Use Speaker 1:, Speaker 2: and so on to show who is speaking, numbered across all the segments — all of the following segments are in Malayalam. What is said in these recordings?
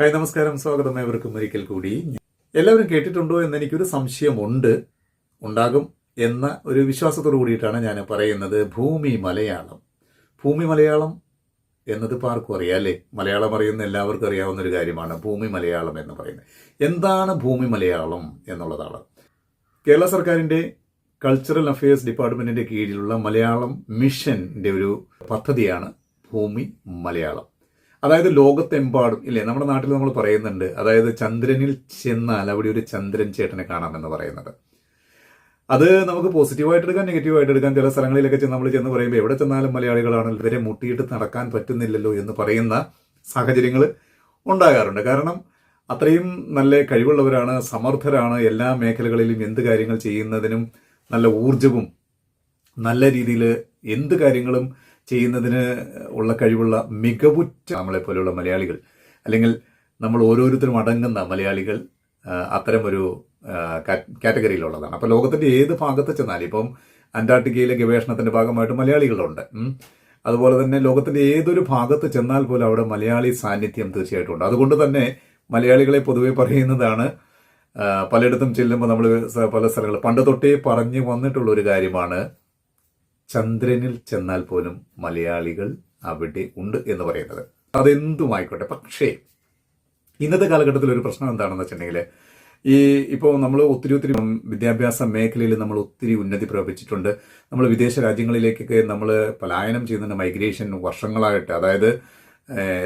Speaker 1: ഹായ്, നമസ്കാരം, സ്വാഗതം ഏവർക്കും ഒരിക്കൽ കൂടി. എല്ലാവരും കേട്ടിട്ടുണ്ടോ എന്ന് എനിക്കൊരു സംശയമുണ്ട്, ഉണ്ടാകും എന്ന ഒരു വിശ്വാസത്തോടു കൂടിയിട്ടാണ് ഞാൻ പറയുന്നത്. ഭൂമി മലയാളം. ഭൂമി മലയാളം എന്നത് ഇപ്പോൾ ആർക്കും അറിയാം അല്ലേ? മലയാളം അറിയുന്ന എല്ലാവർക്കും അറിയാവുന്ന ഒരു കാര്യമാണ് ഭൂമി മലയാളം എന്ന് പറയുന്നത്. എന്താണ് ഭൂമി മലയാളം എന്നുള്ളതാണ്. കേരള സർക്കാരിൻ്റെ കൾച്ചറൽ അഫയേഴ്സ് ഡിപ്പാർട്ട്മെന്റിന്റെ കീഴിലുള്ള മലയാളം മിഷന്റെ ഒരു പദ്ധതിയാണ് ഭൂമി മലയാളം. അതായത് ലോകത്തെമ്പാടും ഇല്ലേ, നമ്മുടെ നാട്ടിൽ നമ്മൾ പറയുന്നുണ്ട്, അതായത് ചന്ദ്രനിൽ ചെന്നാൽ അവിടെ ഒരു ചന്ദ്രൻ ചേട്ടനെ കാണാമെന്ന് പറയുന്നത്. അത് നമുക്ക് പോസിറ്റീവായിട്ട് എടുക്കാം, നെഗറ്റീവായിട്ട് എടുക്കാം. ചില സ്ഥലങ്ങളിലൊക്കെ നമ്മൾ ചെന്ന് പറയുമ്പോൾ എവിടെ ചെന്നാലും മലയാളികളാണ്, ഇവരെ മുട്ടിയിട്ട് നടക്കാൻ പറ്റുന്നില്ലല്ലോ എന്ന് പറയുന്ന സാഹചര്യങ്ങൾ ഉണ്ടാകാറുണ്ട്. കാരണം അത്രയും നല്ല കഴിവുള്ളവരാണ്, സമർത്ഥരാണ്, എല്ലാ മേഖലകളിലും എന്ത് കാര്യങ്ങൾ ചെയ്യുന്നതിനും നല്ല ഊർജവും നല്ല രീതിയിൽ എന്ത് കാര്യങ്ങളും ചെയ്യുന്നതിന് ഉള്ള കഴിവുള്ള മികവുറ്റ നമ്മളെപ്പോലെയുള്ള മലയാളികൾ, അല്ലെങ്കിൽ നമ്മൾ ഓരോരുത്തരും അടങ്ങുന്ന മലയാളികൾ അത്തരമൊരു കാറ്റഗറിയിലുള്ളതാണ്. അപ്പോൾ ലോകത്തിൻ്റെ ഏത് ഭാഗത്ത് ചെന്നാലും, ഇപ്പം അന്റാർട്ടിക്കയിലെ ഗവേഷണത്തിൻ്റെ ഭാഗമായിട്ട് മലയാളികളുണ്ട്. അതുപോലെ തന്നെ ലോകത്തിൻ്റെ ഏതൊരു ഭാഗത്ത് ചെന്നാൽ പോലും അവിടെ മലയാളി സാന്നിധ്യം തീർച്ചയായിട്ടും ഉണ്ട്. അതുകൊണ്ട് തന്നെ മലയാളികളെ പൊതുവെ പറയുന്നതാണ്, പലയിടത്തും ചെല്ലുമ്പോൾ നമ്മൾ പല സ്ഥലങ്ങൾ പണ്ട് തൊട്ടേ പറഞ്ഞു വന്നിട്ടുള്ള ഒരു കാര്യമാണ്, ചന്ദ്രനിൽ ചെന്നാൽ പോലും മലയാളികൾ അവിടെ ഉണ്ട് എന്ന് പറയുന്നത്. അതെന്തുമായിക്കോട്ടെ. പക്ഷേ ഇന്നത്തെ കാലഘട്ടത്തിൽ ഒരു പ്രശ്നം എന്താണെന്ന് വെച്ചിട്ടുണ്ടെങ്കിൽ, ഇപ്പോൾ നമ്മൾ ഒത്തിരി വിദ്യാഭ്യാസ മേഖലയിൽ നമ്മൾ ഒത്തിരി ഉന്നതി പ്രാപിച്ചിട്ടുണ്ട്. നമ്മൾ വിദേശ രാജ്യങ്ങളിലേക്കൊക്കെ നമ്മൾ പലായനം ചെയ്യുന്നുണ്ട്, മൈഗ്രേഷൻ വർഷങ്ങളായിട്ട്. അതായത്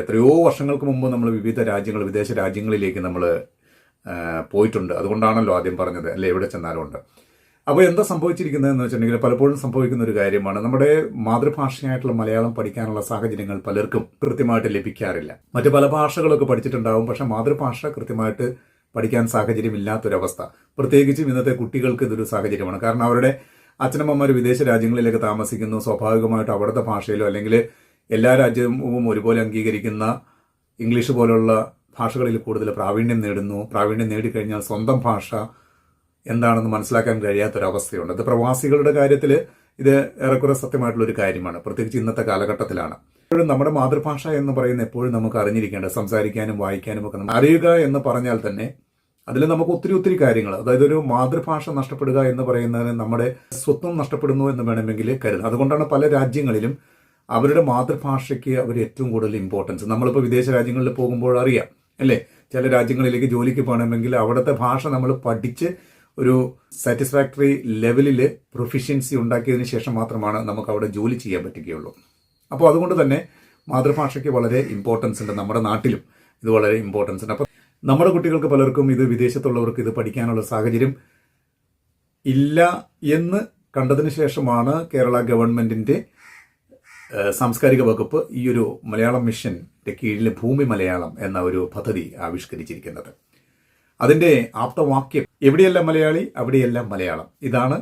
Speaker 1: എത്രയോ വർഷങ്ങൾക്ക് മുമ്പ് നമ്മൾ വിദേശ രാജ്യങ്ങളിലേക്ക് നമ്മൾ പോയിട്ടുണ്ട്. അതുകൊണ്ടാണല്ലോ ആദ്യം പറഞ്ഞത് അല്ലെ, എവിടെ ചെന്നാലും ഉണ്ട്. അപ്പോൾ എന്താ സംഭവിച്ചിരിക്കുന്നതെന്ന് വെച്ചിട്ടുണ്ടെങ്കിൽ, പലപ്പോഴും സംഭവിക്കുന്ന ഒരു കാര്യമാണ്, നമ്മുടെ മാതൃഭാഷയായിട്ടുള്ള മലയാളം പഠിക്കാനുള്ള സാഹചര്യങ്ങൾ പലർക്കും കൃത്യമായിട്ട് ലഭിക്കാറില്ല. മറ്റു പല ഭാഷകളൊക്കെ പഠിച്ചിട്ടുണ്ടാവും, പക്ഷെ മാതൃഭാഷ കൃത്യമായിട്ട് പഠിക്കാൻ സാഹചര്യമില്ലാത്തൊരവസ്ഥ. പ്രത്യേകിച്ചും ഇന്നത്തെ കുട്ടികൾക്ക് ഇതൊരു സാഹചര്യമാണ്. കാരണം അവരുടെ അച്ഛനമ്മമാർ വിദേശ രാജ്യങ്ങളിലേക്ക് താമസിക്കുന്നു. സ്വാഭാവികമായിട്ടും അവിടുത്തെ ഭാഷയിലോ അല്ലെങ്കിൽ എല്ലാ രാജ്യവും ഒരുപോലെ അംഗീകരിക്കുന്ന ഇംഗ്ലീഷ് പോലുള്ള ഭാഷകളിൽ കൂടുതൽ പ്രാവീണ്യം നേടുന്നു. പ്രാവീണ്യം നേടിക്കഴിഞ്ഞാൽ സ്വന്തം ഭാഷ എന്താണെന്ന് മനസ്സിലാക്കാൻ കഴിയാത്തൊരവസ്ഥയുണ്ട്. അത് പ്രവാസികളുടെ കാര്യത്തിൽ ഇത് ഏറെക്കുറെ സത്യമായിട്ടുള്ളൊരു കാര്യമാണ്, പ്രത്യേകിച്ച് ഇന്നത്തെ കാലഘട്ടത്തിലാണ്. എപ്പോഴും നമ്മുടെ മാതൃഭാഷ എന്ന് പറയുന്ന എപ്പോഴും നമുക്ക് അറിഞ്ഞിരിക്കേണ്ടത്, സംസാരിക്കാനും വായിക്കാനും ഒക്കെ അറിയുക എന്ന് പറഞ്ഞാൽ തന്നെ അതിൽ നമുക്ക് ഒത്തിരി കാര്യങ്ങൾ, അതായത് ഒരു മാതൃഭാഷ നഷ്ടപ്പെടുക എന്ന് പറയുന്നതിന് നമ്മുടെ സ്വത്വം നഷ്ടപ്പെടുന്നു എന്ന് വേണമെങ്കിൽ കരുതാം. അതുകൊണ്ടാണ് പല രാജ്യങ്ങളിലും അവരുടെ മാതൃഭാഷയ്ക്ക് അവർ ഏറ്റവും കൂടുതൽ ഇമ്പോർട്ടൻസ്. നമ്മളിപ്പോൾ വിദേശ രാജ്യങ്ങളിൽ പോകുമ്പോൾ അറിയാം അല്ലേ, ചില രാജ്യങ്ങളിലേക്ക് ജോലിക്ക് പോകണമെങ്കിൽ അവിടുത്തെ ഭാഷ നമ്മൾ പഠിച്ച് ഒരു സാറ്റിസ്ഫാക്ടറി ലെവലിൽ പ്രൊഫിഷ്യൻസി ഉണ്ടാക്കിയതിന് ശേഷം മാത്രമാണ് നമുക്ക് അവിടെ ജോലി ചെയ്യാൻ പറ്റുകയുള്ളൂ. അപ്പോൾ അതുകൊണ്ട് തന്നെ മാതൃഭാഷയ്ക്ക് വളരെ ഇമ്പോർട്ടൻസ് ഉണ്ട്. നമ്മുടെ നാട്ടിലും ഇത് വളരെ ഇമ്പോർട്ടൻസ് ഉണ്ട്. അപ്പോൾ നമ്മുടെ കുട്ടികൾക്ക് പലർക്കും ഇത് വിദേശത്തുള്ളവർക്ക് ഇത് പഠിക്കാനുള്ള സാഹചര്യം ഇല്ല എന്ന് കണ്ടതിന് ശേഷമാണ് കേരള ഗവൺമെന്റിന്റെ സാംസ്കാരിക വകുപ്പ് ഈ ഒരു മലയാളം മിഷന്റെ കീഴിൽ ഭൂമി മലയാളം എന്ന ഒരു പദ്ധതി ആവിഷ്കരിച്ചിരിക്കുന്നത്. അതിന്റെ ആപ്തവാക്യം എവിടെയെല്ലാം മലയാളി അവിടെയെല്ലാം മലയാളം. ഇതാണ്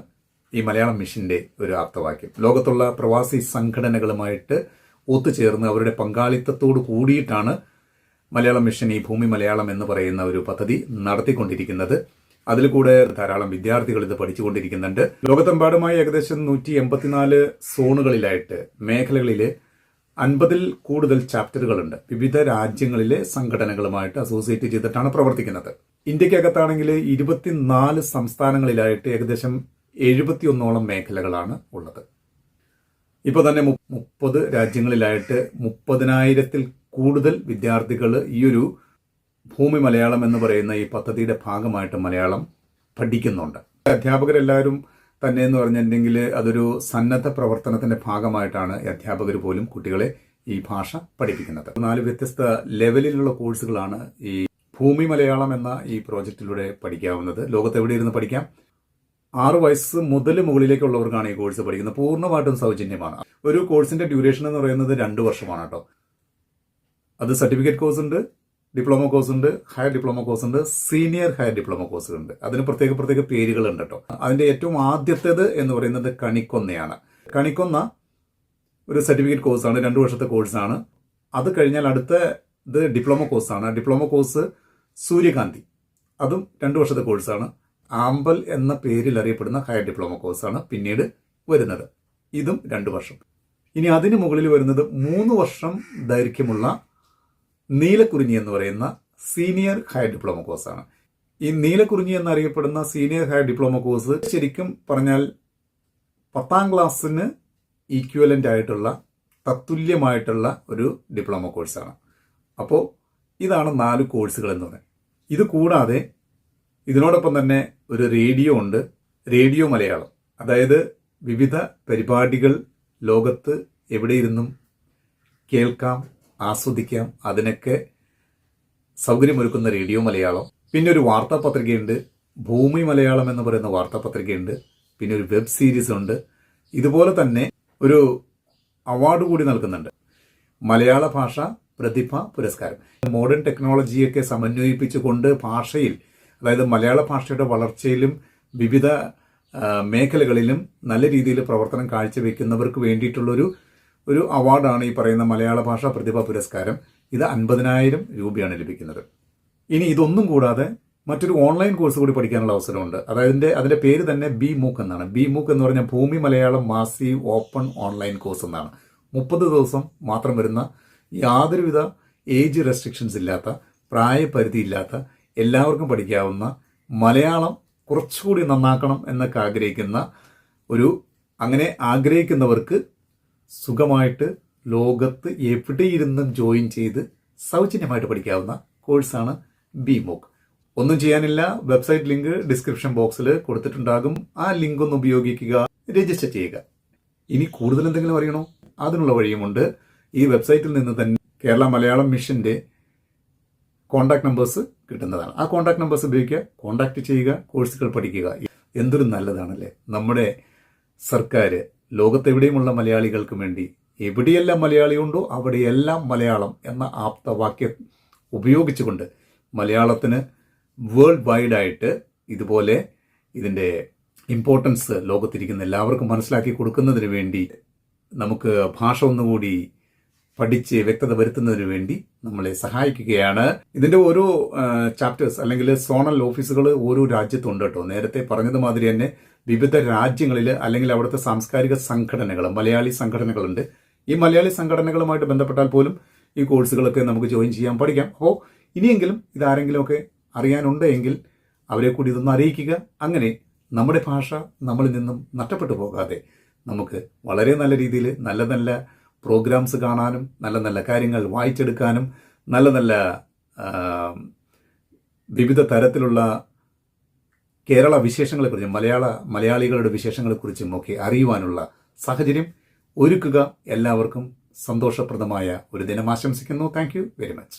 Speaker 1: ഈ മലയാളം മിഷന്റെ ഒരു ആപ്തവാക്യം. ലോകത്തുള്ള പ്രവാസി സംഘടനകളുമായിട്ട് ഒത്തുചേർന്ന് അവരുടെ പങ്കാളിത്തത്തോട് കൂടിയിട്ടാണ് മലയാളം മിഷൻ ഈ ഭൂമി മലയാളം എന്ന് പറയുന്ന ഒരു പദ്ധതി നടത്തിക്കൊണ്ടിരിക്കുന്നത്. അതിൽ കൂടെ ധാരാളം വിദ്യാർത്ഥികൾ ഇത് പഠിച്ചുകൊണ്ടിരിക്കുന്നുണ്ട്. ലോകത്തെമ്പാടുമായി ഏകദേശം 184 സോണുകളിലായിട്ട് മേഖലകളിൽ 50-ൽ കൂടുതൽ ചാപ്റ്ററുകളുണ്ട്. വിവിധ രാജ്യങ്ങളിലെ സംഘടനകളുമായിട്ട് അസോസിയേറ്റ് ചെയ്തിട്ടാണ് പ്രവർത്തിക്കുന്നത്. ഇന്ത്യക്കകത്താണെങ്കിൽ 24 സംസ്ഥാനങ്ങളിലായിട്ട് ഏകദേശം 71ഓളം മേഖലകളാണ് ഉള്ളത്. ഇപ്പോൾ തന്നെ 30 രാജ്യങ്ങളിലായിട്ട് 30,000-ൽ കൂടുതൽ വിദ്യാർത്ഥികൾ ഈ ഒരു ഭൂമി മലയാളം എന്ന് പറയുന്ന ഈ പദ്ധതിയുടെ ഭാഗമായിട്ട് മലയാളം പഠിക്കുന്നുണ്ട്. അധ്യാപകരെല്ലാവരും തന്നെ എന്ന് പറഞ്ഞിട്ടുണ്ടെങ്കിൽ അതൊരു സന്നദ്ധ പ്രവർത്തനത്തിന്റെ ഭാഗമായിട്ടാണ് അധ്യാപകർ പോലും കുട്ടികളെ ഈ ഭാഷ പഠിപ്പിക്കുന്നത്. 4 വ്യത്യസ്ത ലെവലിലുള്ള കോഴ്സുകളാണ് ഈ ഭൂമി മലയാളം എന്ന ഈ പ്രോജക്റ്റിലൂടെ പഠിക്കാവുന്നത്. ലോകത്ത് എവിടെ ഇരുന്ന് പഠിക്കാം. 6 വയസ്സ് മുതൽ മുകളിലേക്കുള്ളവർക്കാണ് ഈ കോഴ്സ് പഠിക്കുന്നത്. പൂർണ്ണമായിട്ടും സൗജന്യമാണ്. ഒരു കോഴ്സിന്റെ ഡ്യൂറേഷൻ എന്ന് പറയുന്നത് 2 വർഷമാണ് കേട്ടോ. അത് സർട്ടിഫിക്കറ്റ് കോഴ്സ് ഉണ്ട്, ഡിപ്ലോമ കോഴ്സ് ഉണ്ട്, ഹയർ ഡിപ്ലോമ കോഴ്സ് ഉണ്ട്, സീനിയർ ഹയർ ഡിപ്ലോമ കോഴ്സുകൾ ഉണ്ട്. അതിന് പ്രത്യേക പേരുകളുണ്ട് കേട്ടോ. അതിന്റെ ഏറ്റവും ആദ്യത്തേത് എന്ന് പറയുന്നത് കണിക്കൊന്നയാണ്. കണിക്കൊന്ന ഒരു സർട്ടിഫിക്കറ്റ് കോഴ്സാണ്, 2 വർഷത്തെ കോഴ്സാണ്. അത് കഴിഞ്ഞാൽ അടുത്തത് ഡിപ്ലോമ കോഴ്സാണ്. ഡിപ്ലോമ കോഴ്സ് സൂര്യകാന്തി, അതും 2 വർഷത്തെ കോഴ്സാണ്. ആമ്പൽ എന്ന പേരിൽ അറിയപ്പെടുന്ന ഹയർ ഡിപ്ലോമ കോഴ്സാണ് പിന്നീട് വരുന്നത്. ഇതും 2 വർഷം. ഇനി അതിന് മുകളിൽ വരുന്നത് 3 വർഷം ദൈർഘ്യമുള്ള നീലക്കുറിഞ്ഞി എന്ന് പറയുന്ന സീനിയർ ഹയർ ഡിപ്ലോമ കോഴ്സാണ്. ഈ നീലക്കുറിഞ്ഞി എന്നറിയപ്പെടുന്ന സീനിയർ ഹയർ ഡിപ്ലോമ കോഴ്സ് ശരിക്കും പറഞ്ഞാൽ 10ാം ക്ലാസ്സിന് ഈക്വലൻ്റ് ആയിട്ടുള്ള തത്തുല്യമായിട്ടുള്ള ഒരു ഡിപ്ലോമ കോഴ്സാണ്. അപ്പോൾ ഇതാണ് 4 കോഴ്സുകൾ എന്ന് പറയുന്നത്. ഇത് കൂടാതെ ഇതിനോടൊപ്പം തന്നെ ഒരു റേഡിയോ ഉണ്ട്, റേഡിയോ മലയാളം. അതായത് വിവിധ പരിപാടികൾ ലോകത്ത് എവിടെയിരുന്നും കേൾക്കാം, ആസ്വദിക്കാം, അതിനൊക്കെ സൗകര്യമൊരുക്കുന്ന റേഡിയോ മലയാളം. പിന്നെ ഒരു വാർത്താപത്രികയുണ്ട്, ഭൂമി മലയാളം എന്ന് പറയുന്ന വാർത്താപത്രികയുണ്ട്. പിന്നെ ഒരു വെബ് സീരീസ് ഉണ്ട്. ഇതുപോലെ തന്നെ ഒരു അവാർഡ് കൂടി നൽകുന്നുണ്ട്, മലയാള ഭാഷ പ്രതിഭ പുരസ്കാരം. മോഡേൺ ടെക്നോളജിയൊക്കെ സമന്വയിപ്പിച്ചുകൊണ്ട് ഭാഷയിൽ, അതായത് മലയാള ഭാഷയുടെ വളർച്ചയിലും വിവിധ മേഖലകളിലും നല്ല രീതിയിൽ പ്രവർത്തനം കാഴ്ചവെക്കുന്നവർക്ക് വേണ്ടിയിട്ടുള്ളൊരു അവാർഡാണ് ഈ പറയുന്ന മലയാള ഭാഷ പ്രതിഭ പുരസ്കാരം. ഇത് 50,000 രൂപയാണ് ലഭിക്കുന്നത്. ഇനി ഇതൊന്നും കൂടാതെ മറ്റൊരു ഓൺലൈൻ കോഴ്സ് കൂടി പഠിക്കാനുള്ള അവസരമുണ്ട്. അതിന്റെ പേര് തന്നെ ബി മൂക്ക് എന്നാണ്. ബി മൂക്ക് എന്ന് പറഞ്ഞാൽ ഭൂമി Malayalam massive open online course എന്നാണ്. 30 ദിവസം മാത്രം വരുന്ന, യാതൊരുവിധ ഏജ് റെസ്ട്രിക്ഷൻസ് ഇല്ലാത്ത, പ്രായപരിധി ഇല്ലാത്ത, എല്ലാവർക്കും പഠിക്കാവുന്ന, മലയാളം കുറച്ചുകൂടി നന്നാക്കണം എന്നൊക്കെ അങ്ങനെ ആഗ്രഹിക്കുന്നവർക്ക് സുഖമായിട്ട് ലോകത്ത് എവിടെയിരുന്നും ജോയിൻ ചെയ്ത് സൗജന്യമായിട്ട് പഠിക്കാവുന്ന കോഴ്സാണ് ബി മൂക്ക്. ഒന്നും ചെയ്യാനില്ല, വെബ്സൈറ്റ് ലിങ്ക് ഡിസ്ക്രിപ്ഷൻ ബോക്സിൽ കൊടുത്തിട്ടുണ്ടാകും. ആ ലിങ്ക് ഒന്ന് ഉപയോഗിക്കുക, രജിസ്റ്റർ ചെയ്യുക. ഇനി കൂടുതൽ എന്തെങ്കിലും അറിയണോ? അതിനുള്ള വഴിയുമുണ്ട്. ഈ വെബ്സൈറ്റിൽ നിന്ന് തന്നെ കേരള മലയാളം മിഷന്റെ കോൺടാക്ട് നമ്പേഴ്സ് കിട്ടുന്നതാണ്. ആ കോൺടാക്ട് നമ്പേഴ്സ് ഉപയോഗിക്കുക, കോൺടാക്ട് ചെയ്യുക, കോഴ്സുകൾ പഠിക്കുക. എന്തൊരു നല്ലതാണല്ലേ. നമ്മുടെ സർക്കാർ ലോകത്തെവിടെയുമുള്ള മലയാളികൾക്ക് വേണ്ടി എവിടെയെല്ലാം മലയാളിയുണ്ടോ അവിടെയെല്ലാം മലയാളം എന്ന ആപ്തവാക്യം ഉപയോഗിച്ചുകൊണ്ട് മലയാളത്തിന് വേൾഡ് വൈഡായിട്ട് ഇതുപോലെ ഇതിൻ്റെ ഇമ്പോർട്ടൻസ് ലോകത്തിരിക്കുന്ന എല്ലാവർക്കും മനസ്സിലാക്കി കൊടുക്കുന്നതിന് വേണ്ടി നമുക്ക് ഭാഷ ഒന്നുകൂടി പഠിച്ച് വ്യക്തത വരുത്തുന്നതിന് വേണ്ടി നമ്മളെ സഹായിക്കുകയാണ്. ഇതിന്റെ ഓരോ ചാപ്റ്റേഴ്സ് അല്ലെങ്കിൽ സോണൽ ഓഫീസുകൾ ഓരോ രാജ്യത്തുണ്ട് കേട്ടോ. നേരത്തെ പറഞ്ഞതുമാതിരി തന്നെ വിവിധ രാജ്യങ്ങളിൽ അല്ലെങ്കിൽ അവിടുത്തെ സാംസ്കാരിക സംഘടനകൾ, മലയാളി സംഘടനകളുണ്ട്. ഈ മലയാളി സംഘടനകളുമായിട്ട് ബന്ധപ്പെട്ടാൽ പോലും ഈ കോഴ്സുകളൊക്കെ നമുക്ക് ജോയിൻ ചെയ്യാൻ, പഠിക്കാം. അപ്പോൾ ഇനിയെങ്കിലും ഇതാരെങ്കിലുമൊക്കെ അറിയാനുണ്ടെങ്കിൽ അവരെ കൂടി ഇതൊന്ന് അറിയിക്കുക. അങ്ങനെ നമ്മുടെ ഭാഷ നമ്മളിൽ നിന്നും നഷ്ടപ്പെട്ടു പോകാതെ നമുക്ക് വളരെ നല്ല രീതിയിൽ നല്ല നല്ല പ്രോഗ്രാംസ് കാണാനും, നല്ല നല്ല കാര്യങ്ങൾ വായിച്ചെടുക്കാനും, നല്ല നല്ല വിവിധ തരത്തിലുള്ള കേരള വിശേഷങ്ങളെക്കുറിച്ചും മലയാളികളുടെ വിശേഷങ്ങളെക്കുറിച്ചും ഒക്കെ അറിയുവാനുള്ള സാഹചര്യം ഒരുക്കുക. എല്ലാവർക്കും സന്തോഷപ്രദമായ ഒരു ദിനം ആശംസിക്കുന്നു. Thank you very much.